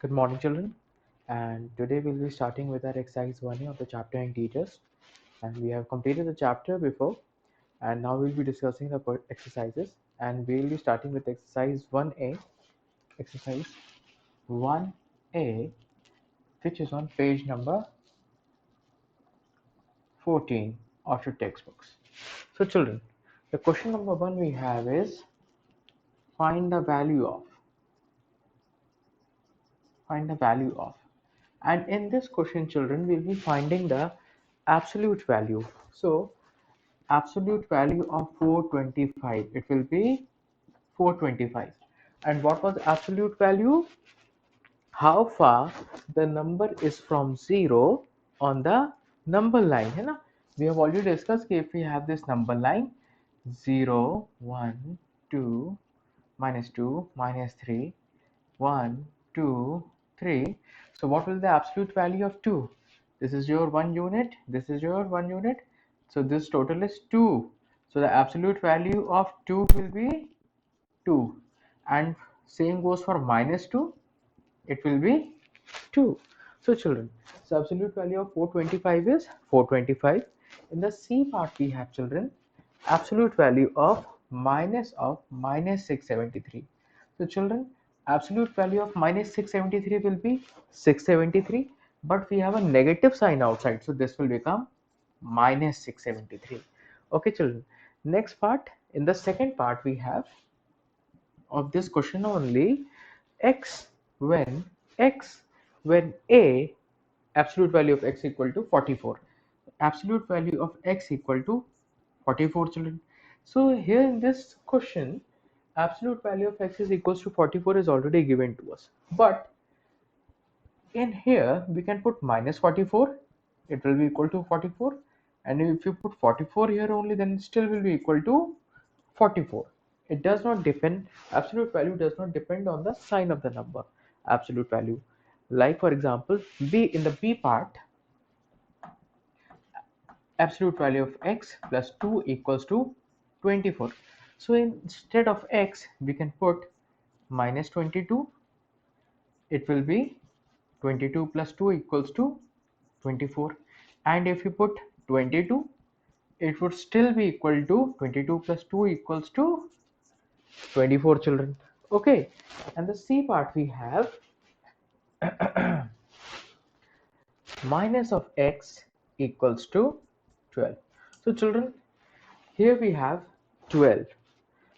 Good morning, children. And today we'll be starting with our exercise 1A of the chapter Integers. And we have completed the chapter before, and now we'll be discussing the exercises. And we'll be starting with exercise 1A, exercise 1A, which is on page number 14 of your textbooks. So, children, the question number 1 we have is find the value of. Find the value of. And in this question, children, we'll be finding the absolute value. So absolute value of 425, it will be 425. And what was absolute value? How far the number is from 0 on the number line, है ना? We have already discussed कि if we have this number line 0 1 2 minus 2 minus 3 1 2 3, so what will the absolute value of 2? This is your 1 unit, this is your 1 unit, so this total is 2. So the absolute value of 2 will be 2, and same goes for minus 2, it will be 2. So children, so absolute value of 425 is 425. In the C part we have, children, absolute value of minus 673. So children, absolute value of minus 673 will be 673, but we have a negative sign outside, so this will become minus 673. Okay children, next part, in the second part we have of this question only, x when x when a absolute value of x equal to 44, absolute value of x equal to 44, children. So here in this question, absolute value of x is equals to 44 is already given to us, but in here we can put minus 44, it will be equal to 44, and if you put 44 here only, then it still will be equal to 44. It does not depend, absolute value does not depend on the sign of the number, absolute value. Like for example, b, in the b part, absolute value of x plus 2 equals to 24. So instead of x we can put minus 22, it will be 22 plus 2 equals to 24, and if you put 22, it would still be equal to 22 plus 2 equals to 24, children. Okay, and the C part we have minus of x equals to 12. So children, here we have 12.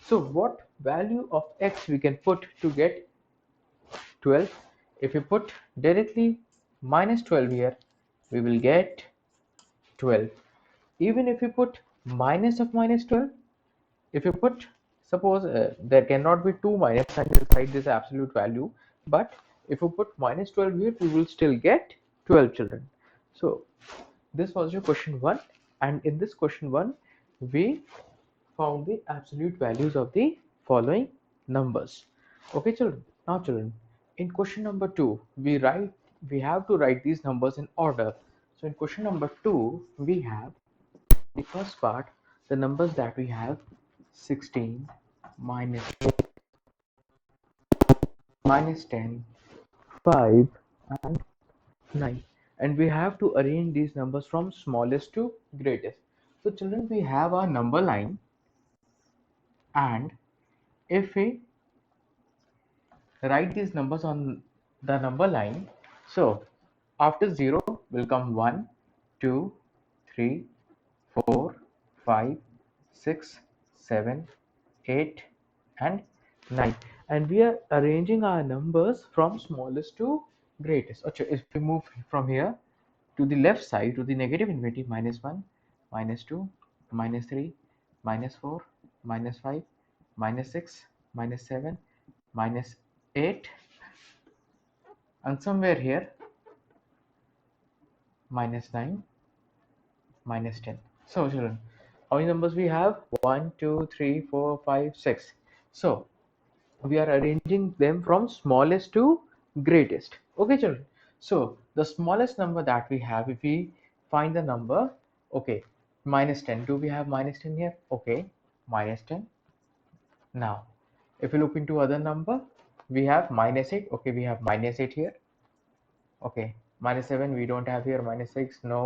So what value of x we can put to get 12? If you put directly minus 12 here, we will get 12. Even if you put minus of minus 12, if you put, suppose there cannot be two minus signs inside this absolute value, but if you put minus 12 here, we will still get 12, children. So this was your question 1, and in this question 1 we found the absolute values of the following numbers. Okay children, now children, in question number 2 we have to write these numbers in order. So in question number 2 we have the first part, the numbers that we have 16, minus 10, 5, and 9. And we have to arrange these numbers from smallest to greatest. So children, we have our number line, and if we write these numbers on the number line, so after 0 will come 1, 2, 3, 4, 5, 6, 7, 8, and 9, and we are arranging our numbers from smallest to greatest. Okay, if we move from here to the left side to the negative infinity, minus 1, minus 2, minus 3, minus 4, minus 5, minus 6, minus 7, minus 8, and somewhere here minus 9, minus 10. So children, how many numbers we have? 1, 2, 3, 4, 5, 6. So we are arranging them from smallest to greatest. Okay children, so the smallest number that we have, if we find the number, okay, minus 10, do we have minus 10 here? Okay, minus 10. Now if you look into other number, We have -8. Okay, we have -8 here. Okay, -7 we don't have here. -6 no.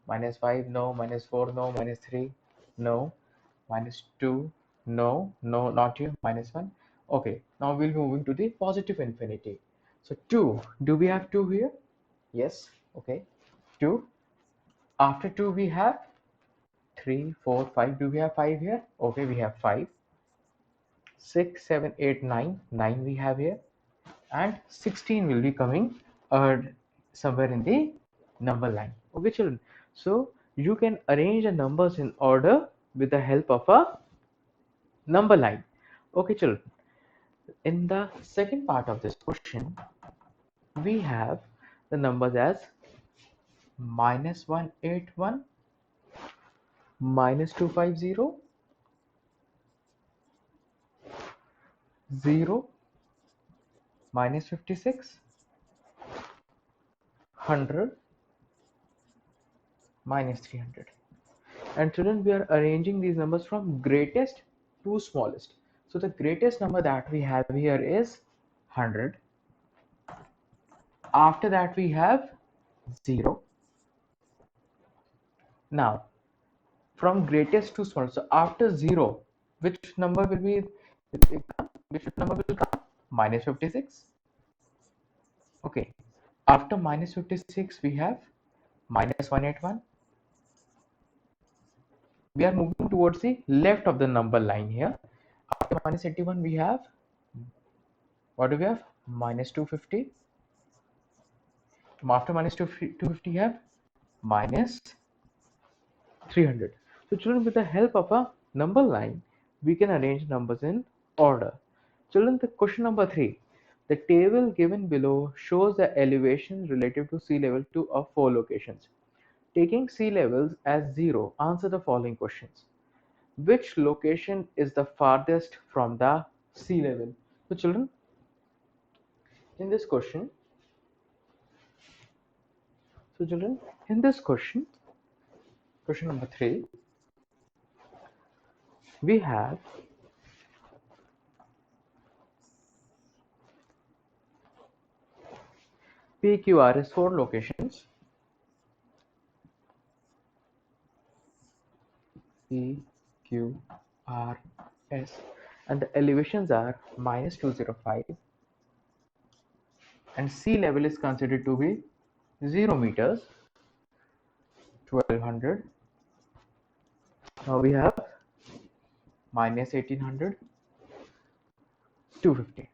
-5 no. -4 no. -3 no. -2 no. No, not here. -1. Okay, now we'll be moving to the positive infinity. So 2, do we have 2 here? Yes. Okay, 2. After 2 we have 3, 4, 5. Do we have 5 here? Okay, we have 5. 6, 7, 8, 9. 9 we have here. And 16 will be coming somewhere in the number line. Okay, children. So you can arrange the numbers in order with the help of a number line. Okay, children. In the second part of this question, we have the numbers as -181, -250, 0, -56, 100, -300. And children, we are arranging these numbers from greatest to smallest. So the greatest number that we have here is 100. After that we have 0. Now from greatest to smallest, so after 0, which number will be, which number will come? -56. Okay, after -56 we have -181. We are moving towards the left of the number line here. After -81 we have, what do we have? -250. After -250 you have -300. So children, with the help of a number line, we can arrange numbers in order. Children, the question number 3. The table given below shows the elevation relative to sea level to 4 locations. Taking sea levels as 0, answer the following questions. Which location is the farthest from the sea level? So children, in this question, so children, in this question number 3, we have PQRS 4 locations. PQRS, and the elevations are -205, and sea level is considered to be 0 meters, 1200. Now we have -1800, 250.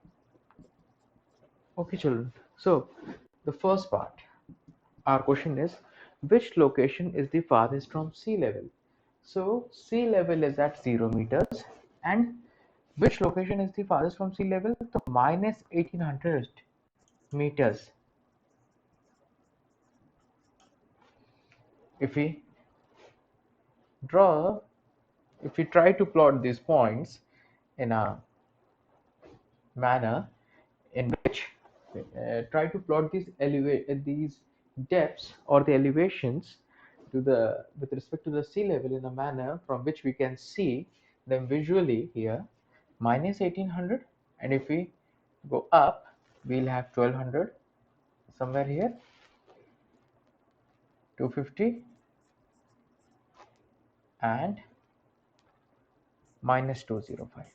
Okay, children. So the first part, our question is, which location is the farthest from sea level? So sea level is at 0 meters, and which location is the farthest from sea level? So -1800 meters. If we draw, if we try to plot these points in a manner in which try to plot these depths or the elevations to the with respect to the sea level in a manner from which we can see them visually here, -1800, and if we go up we'll have 1200 somewhere here, 250, and -205.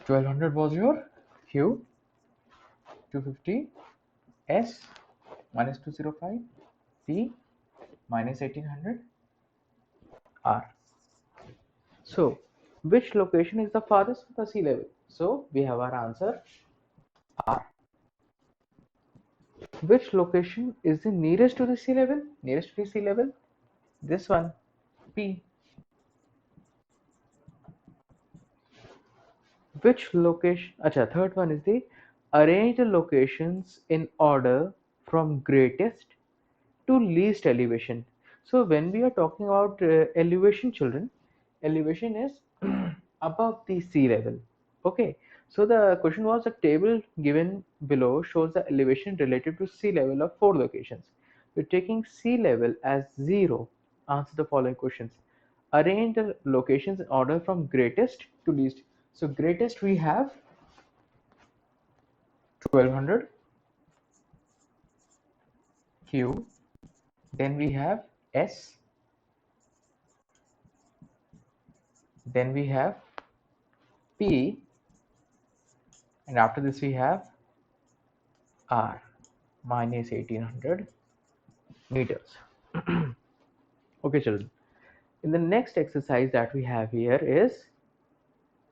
1200 was your Q, 250 S, -205 P, -1800 R. So which location is the farthest from the sea level? So we have our answer R. Which location is the nearest to the sea level? Nearest to the sea level? This one, P. Which location? Acha, third one is the arrange the locations in order from greatest to least elevation. So when we are talking about elevation, children, elevation is above the sea level. Okay, so the question was, the table given below shows the elevation relative to sea level of 4 locations. We're taking sea level as 0. Answer the following questions. Arrange the locations in order from greatest to least. So greatest we have 1200 Q, then we have S, then we have P, and after this we have R minus 1800 meters. Okay, children. In the next exercise that we have here is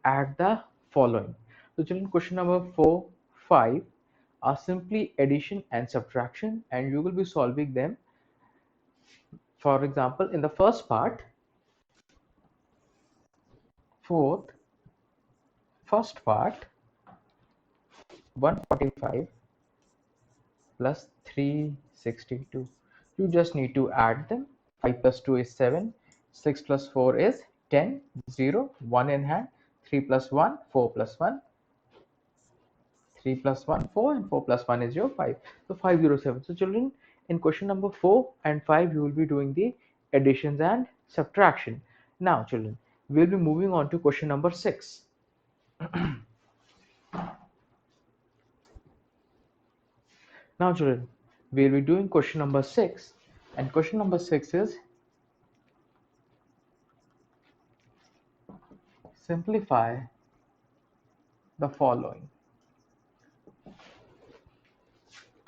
add the following. So, children, question number 4, 5 are simply addition and subtraction, and you will be solving them. For example, in the first part, fourth, first part, 145 plus 362. You just need to add them. 5 plus 2 is 7, 6 plus 4 is 10, 0, 1 in hand, 3 plus 1, 4 plus 1, 3 plus 1, 4, and 4 plus 1 is your 5. So 507. So children, in question number 4 and 5, you will be doing the additions and subtraction. Now children, we will be moving on to question number 6. Now children, we will be doing question number 6, and question number 6 is simplify the following.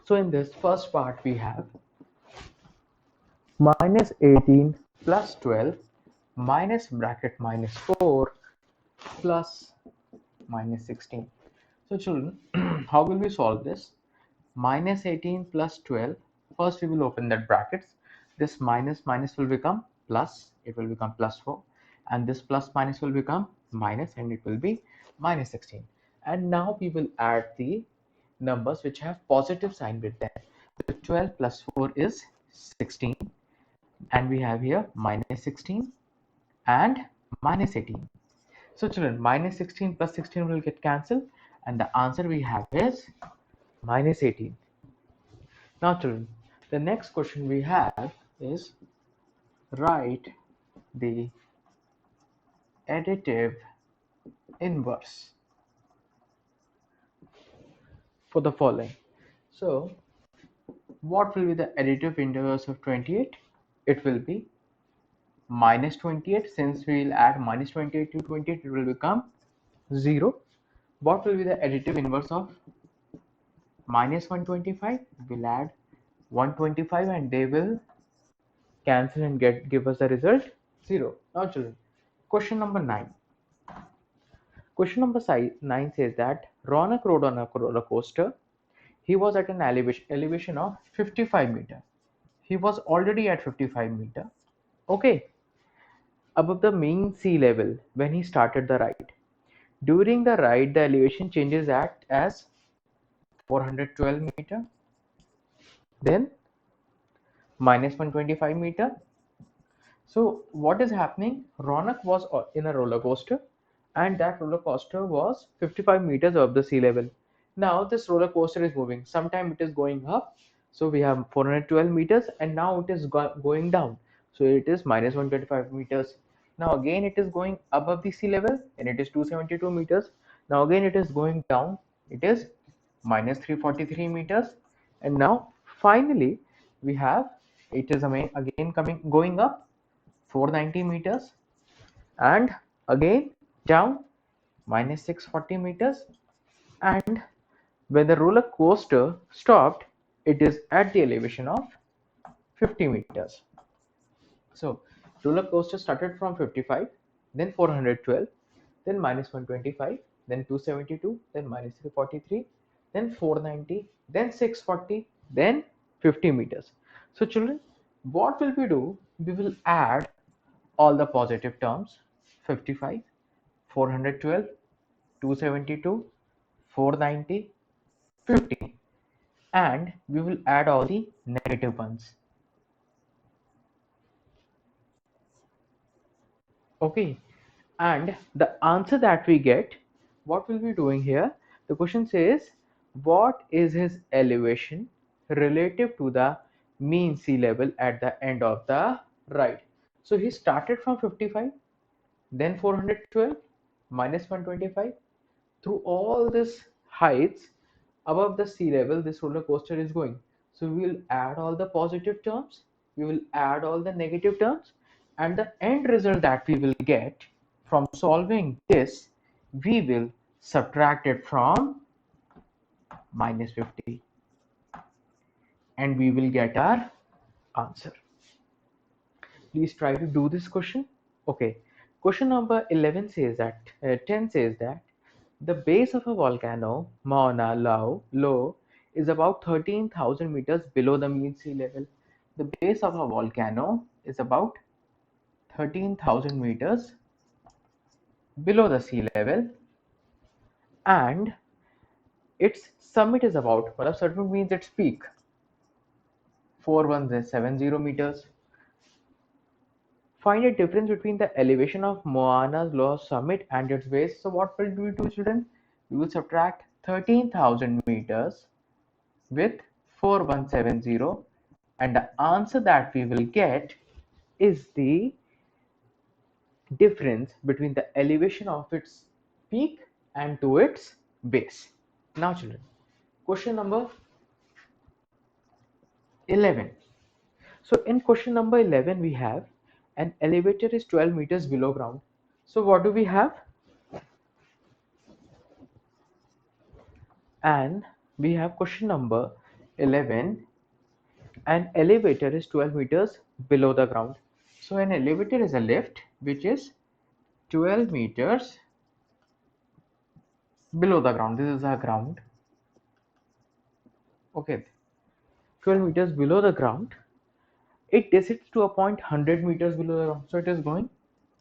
So in this first part we have minus 18 plus 12 minus bracket minus 4 plus minus 16. So children, how will we solve this? Minus 18 plus 12. First we will open that brackets. This minus minus will become plus. It will become plus 4. And this plus minus will become minus, and it will be minus 16. And now we will add the numbers which have positive sign with them. So 12 plus 4 is 16. And we have here minus 16 and minus 18. So children, minus 16 plus 16 will get cancelled, and the answer we have is minus 18. Now children, the next question we have is write the additive inverse for the following. So what will be the additive inverse of 28? It will be minus 28. Since we will add minus 28 to 28, it will become 0. What will be the additive inverse of minus 125? We'll add 125 and they will cancel and give us the result 0. Now children, question number 9. Question number 9 says that Ronak rode on a roller coaster. He was at an elevation of 55 meter. He was already at 55 meter. Okay, above the mean sea level when he started the ride. During the ride, the elevation changes at as 412 meter, then minus 125 meter. So what is happening? Ronak was in a roller coaster, and that roller coaster was 55 meters above the sea level. Now this roller coaster is moving. Sometime it is going up. So we have 412 meters, and now it is going down. So it is minus 125 meters. Now again it is going above the sea level, and it is 272 meters. Now again it is going down. It is minus 343 meters. And now finally we have it is again going up 490 meters, and again down minus 640 meters, and when the roller coaster stopped, it is at the elevation of 50 meters. So roller coaster started from 55, then 412, then minus 125, then 272, then minus 343, then 490, then 640, then 50 meters. So children, what will we do? We will add all the positive terms: 55, 412, 272, 490, 50, and we will add all the negative ones. Okay, and the answer that we get, what we'll be doing here, the question says what is his elevation relative to the mean sea level at the end of the ride. So he started from 55, then 412, minus 125. Through all this heights above the sea level, this roller coaster is going. So we will add all the positive terms, we will add all the negative terms, and the end result that we will get from solving this, we will subtract it from minus 50, and we will get our answer. Please try to do this question. Okay, question number 11 says that 10 says that the base of a volcano Mauna Loa is about 13,000 meters below the mean sea level. The base of a volcano is about 13,000 meters below the sea level, and its summit is about, well, certain means its peak 4170 meters. Find a difference between the elevation of Mauna Loa summit and its base. So what will we do, children? We will subtract 13,000 meters with 4170, and the answer that we will get is the difference between the elevation of its peak and to its base. Now children, question number 11. So in question number 11 we have an elevator is 12 meters below ground. So what do we have? And we have question number 11, an elevator is 12 meters below the ground. So an elevator is a lift which is 12 meters below the ground. This is our ground. Okay, 12 meters below the ground. It descends to a point 100 meters below the ground. So it is going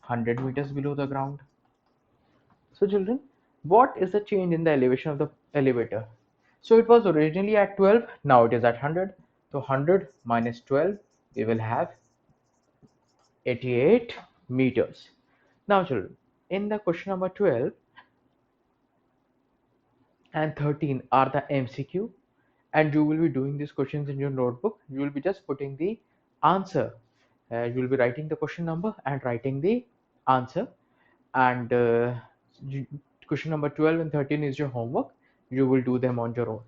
100 meters below the ground. So children, what is the change in the elevation of the elevator? So it was originally at 12, now it is at 100. So 100 minus 12, we will have 88 meters. Now children, in the question number 12 and 13 are the MCQ, and you will be doing these questions in your notebook. You will be just putting the answer. You will be writing the question number and writing the answer, and question number 12 and 13 is your homework. You will do them on your own.